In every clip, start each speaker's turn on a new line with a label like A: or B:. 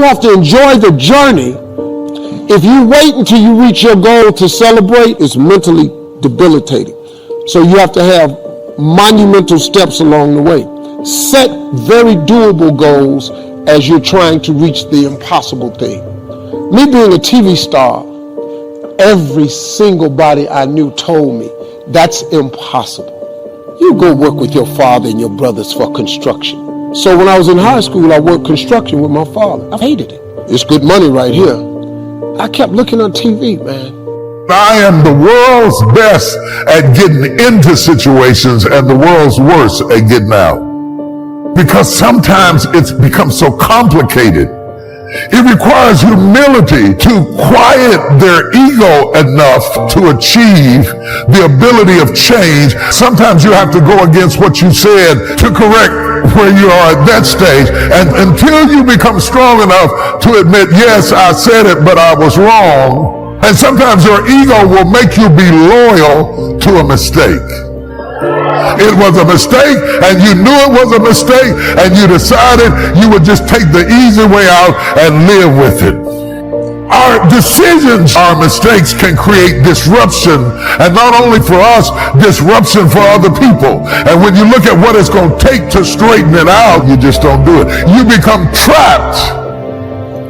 A: You have to enjoy the journey. If you wait until you reach your goal to celebrate, it's mentally debilitating. So you have to have monumental steps along the way. Set very doable goals as you're trying to reach the impossible thing. Me being a TV star, every single body I knew told me, that's impossible. You go work with your father and your brothers for construction. So when I was in high school, I worked construction with my father. I hated it. It's good money right here. I kept looking on TV, man.
B: I am the world's best at getting into situations and the world's worst at getting out. Because sometimes it's become so complicated. It requires humility to quiet their ego enough to achieve the ability of change. Sometimes you have to go against what you said to correct where you are at that stage. And until you become strong enough to admit, yes, I said it, but I was wrong. And sometimes your ego will make you be loyal to a mistake. It was a mistake, and you knew it was a mistake, and you decided you would just take the easy way out and live with it. Our decisions, our mistakes can create disruption, and not only for us, disruption for other people. And when you look at what it's going to take to straighten it out, you just don't do it. You become trapped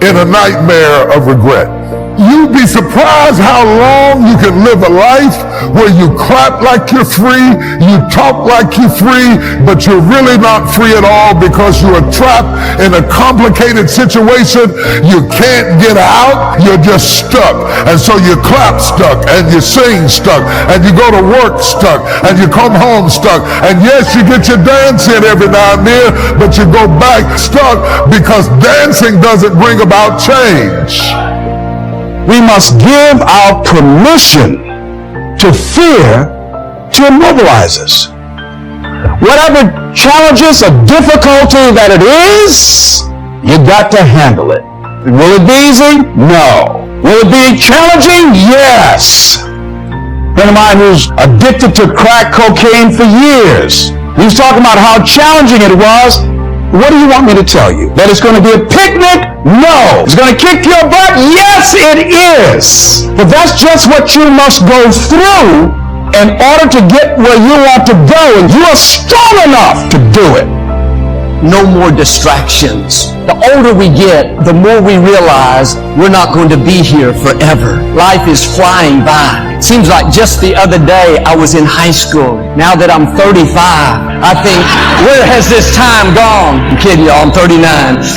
B: in a nightmare of regret. You'd be surprised how long you can live a life where you clap like you're free, you talk like you're free, but you're really not free at all because you are trapped in a complicated situation. You can't get out, you're just stuck. And so you clap stuck, and you sing stuck, and you go to work stuck, and you come home stuck. And yes, you get your dance in every now and then, but you go back stuck because dancing doesn't bring about change.
C: We must give our permission to fear to immobilize us. Whatever challenges or difficulty that it is, you got to handle it. Will it be easy? No. Will it be challenging? Yes. A friend of mine who's addicted to crack cocaine for years, he was talking about how challenging it was. What do you want me to tell you? That it's going to be a picnic? No. It's going to kick your butt? Yes, it is. But that's just what you must go through in order to get where you want to go. And you are strong enough to do it.
D: No more distractions. The older we get, the more we realize we're not going to be here forever. Life is flying by. Seems like just the other day I was in high school. Now that I'm 35, I think, where has this time gone? I'm kidding y'all, I'm 39.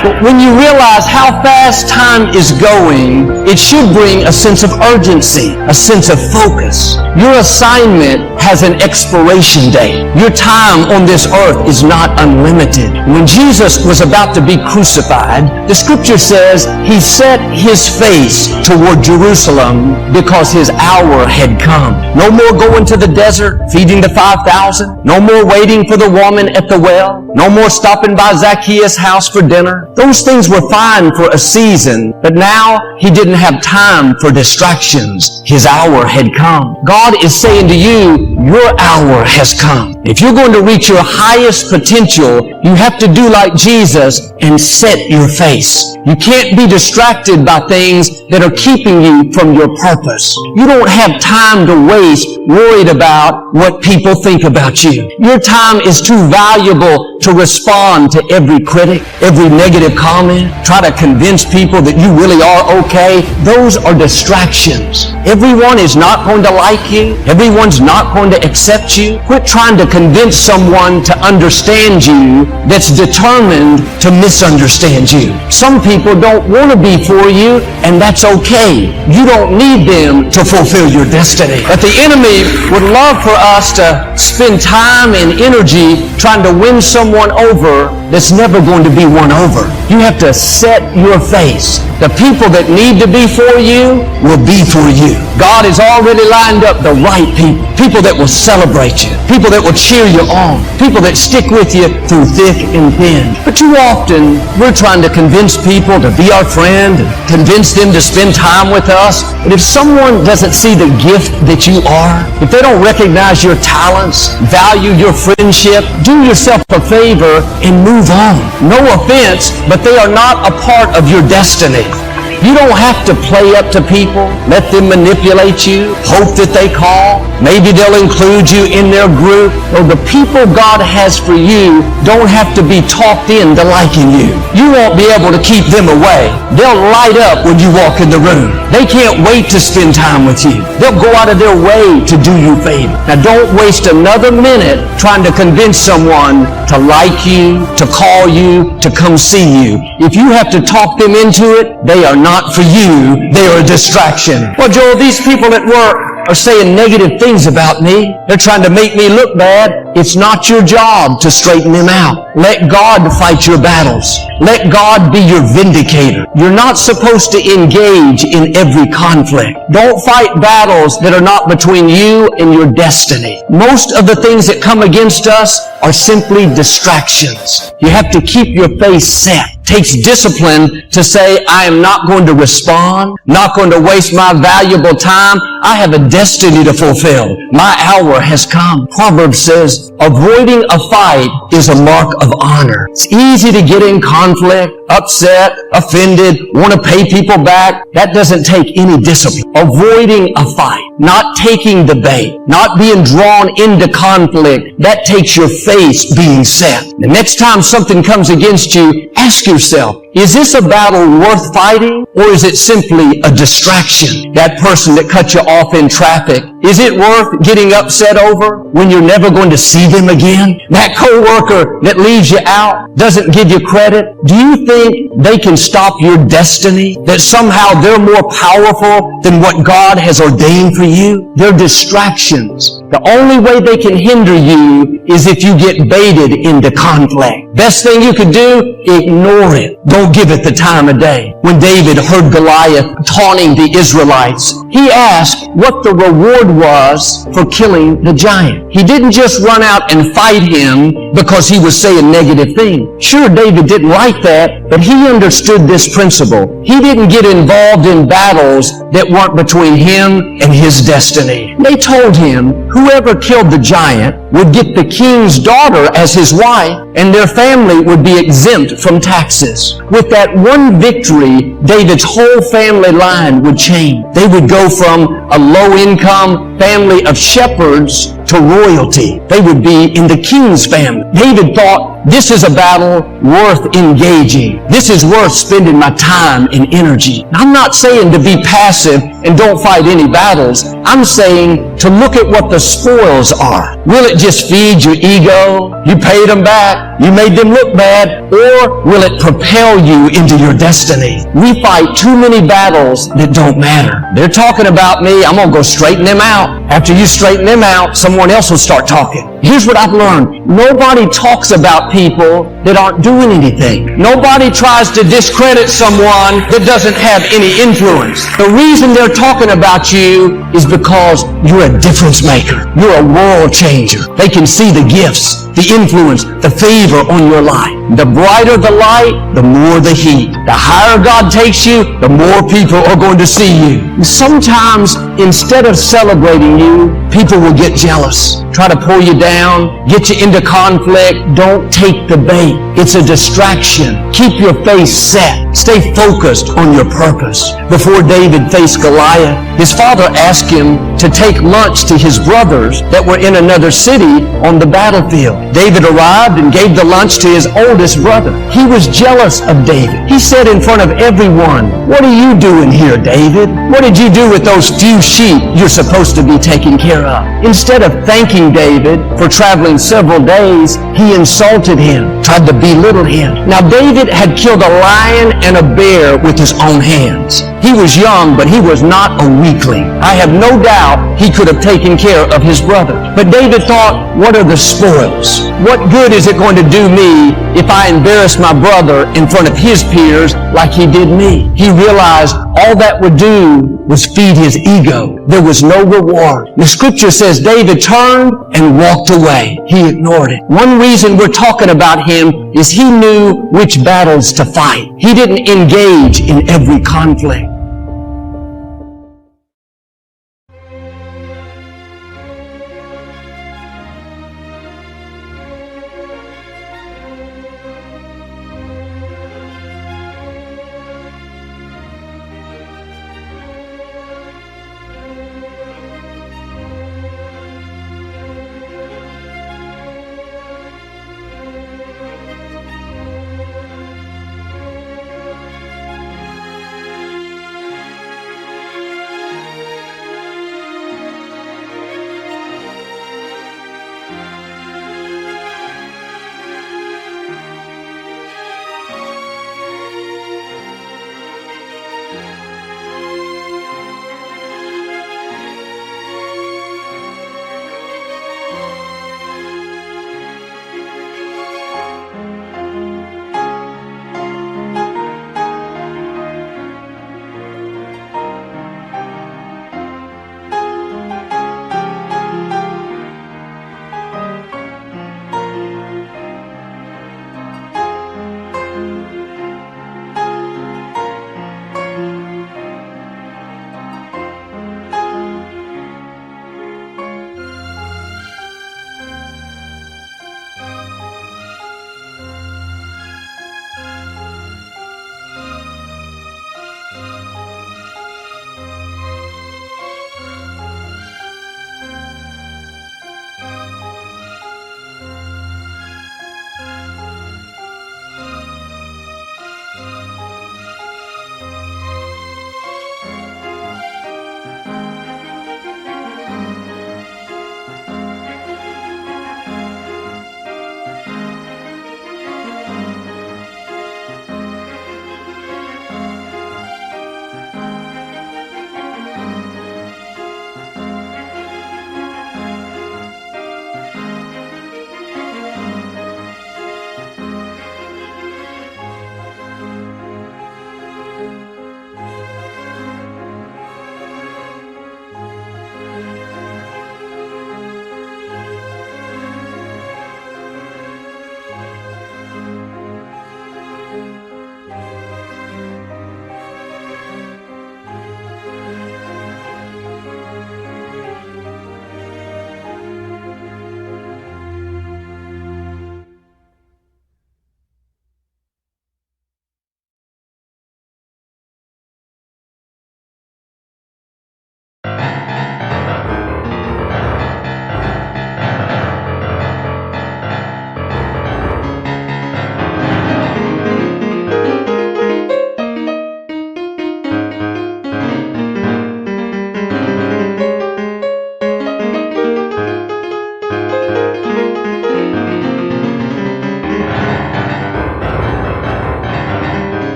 D: But when you realize how fast time is going, it should bring a sense of urgency, a sense of focus. Your assignment has an expiration date. Your time on this earth is not unlimited. When Jesus was about to be crucified, the scripture says he set his face toward Jerusalem because his hour had come. No more going to the desert, feeding the 5,000. No more waiting for the woman at the well. No more stopping by Zacchaeus' house for dinner. Those things were fine for a season, but now he didn't have time for distractions. His hour had come. God is saying to you, your hour has come. If you're going to reach your highest potential, you have to do like Jesus and set your face. You can't be distracted by things that are keeping you from your purpose. You don't have time to waste worried about what people think about you. Your time is too valuable to respond to every critic, every negative comment, try to convince people that you really are okay. Those are distractions. Everyone is not going to like you. Everyone's not going to accept you. Quit trying to convince someone to understand you that's determined to misunderstand you. Some people don't want to be for you, and that's okay. You don't need them to fulfill your destiny. But the enemy would love for us to spend time and energy trying to win someone over that's never going to be won over. You have to set your face. The people that need to be for you will be for you. God has already lined up the right people. People that will celebrate you. People that will cheer you on. People that stick with you through thick and thin. But too often, we're trying to convince people to be our friend, and convince them to spend time with us. But if someone doesn't see that gift that you are, if they don't recognize your talents, value your friendship, do yourself a favor and move on. No offense, but they are not a part of your destiny. You don't have to play up to people, let them manipulate you, hope that they call. Maybe they'll include you in their group. No, the people God has for you don't have to be talked into liking you. You won't be able to keep them away. They'll light up when you walk in the room. They can't wait to spend time with you. They'll go out of their way to do you favor. Now don't waste another minute trying to convince someone to like you, to call you, to come see you. If you have to talk them into it, they are not for you. They are a distraction. Well, Joel, these people at work are saying negative things about me. They're trying to make me look bad. It's not your job to straighten them out. Let God fight your battles. Let God be your vindicator. You're not supposed to engage in every conflict. Don't fight battles that are not between you and your destiny. Most of the things that come against us are simply distractions. You have to keep your face set. It takes discipline to say, I am not going to respond, not going to waste my valuable time. I have a destiny to fulfill. My hour has come. Proverbs says, avoiding a fight is a mark of honor. It's easy to get in conflict, upset, offended, want to pay people back. That doesn't take any discipline. Avoiding a fight, not taking the bait, not being drawn into conflict, that takes your face being set. The next time something comes against you, ask yourself, is this a battle worth fighting, or is it simply a distraction? That person that cut you off in traffic, is it worth getting upset over when you're never going to see them again? That coworker that leaves you out, doesn't give you credit, do you think they can stop your destiny? That somehow they're more powerful than what God has ordained for you? They're distractions. The only way they can hinder you is if you get baited into conflict. Best thing you could do, ignore it. Don't give it the time of day. When David heard Goliath taunting the Israelites, he asked what the reward was for killing the giant. He didn't just run out and fight him because he was saying negative things. Sure, David didn't like that, but he understood this principle. He didn't get involved in battles that weren't between him and his destiny. They told him whoever killed the giant would get the king's daughter as his wife, and their family would be exempt from taxes. With that one victory, David's whole family line would change. They would go from a low-income family of shepherds to royalty. They would be in the king's family. David thought, this is a battle worth engaging. This is worth spending my time and energy. I'm not saying to be passive and don't fight any battles. I'm saying to look at what the spoils are. Will it just feed your ego? You paid them back. You made them look bad. Or will it propel you into your destiny? We fight too many battles that don't matter. They're talking about me. I'm going to go straighten them out. After you straighten them out, someone else will start talking. Here's what I've learned. Nobody talks about people that aren't doing anything. Nobody tries to discredit someone that doesn't have any influence. The reason they're talking about you is because you're a difference maker. You're a world changer. They can see the gifts, the influence, the favor on your life. The brighter the light, the more the heat. The higher God takes you, the more people are going to see you. Sometimes, instead of celebrating you, people will get jealous, try to pull you down, get you into conflict. Don't take the bait. It's a distraction. Keep your face set. Stay focused on your purpose. Before David faced Goliath, his father asked him to take lunch to his brothers that were in another city on the battlefield. David arrived and gave the lunch to his oldest brother. He was jealous of David. He said in front of everyone, "What are you doing here, David? What did you do with those few sheep you're supposed to be taking care of?" Instead of thanking David for traveling several days, he insulted him, tried to belittle him. Now David had killed a lion and a bear with his own hands. He was young, but he was not a weakling. I have no doubt he could have taken care of his brother. But David thought, what are the spoils? What good is it going to do me if I embarrass my brother in front of his peers like he did me? He realized all that would do was feed his ego. There was no reward. The scripture says David turned and walked away. He ignored it. One reason we're talking about him is he knew which battles to fight. He didn't engage in every conflict.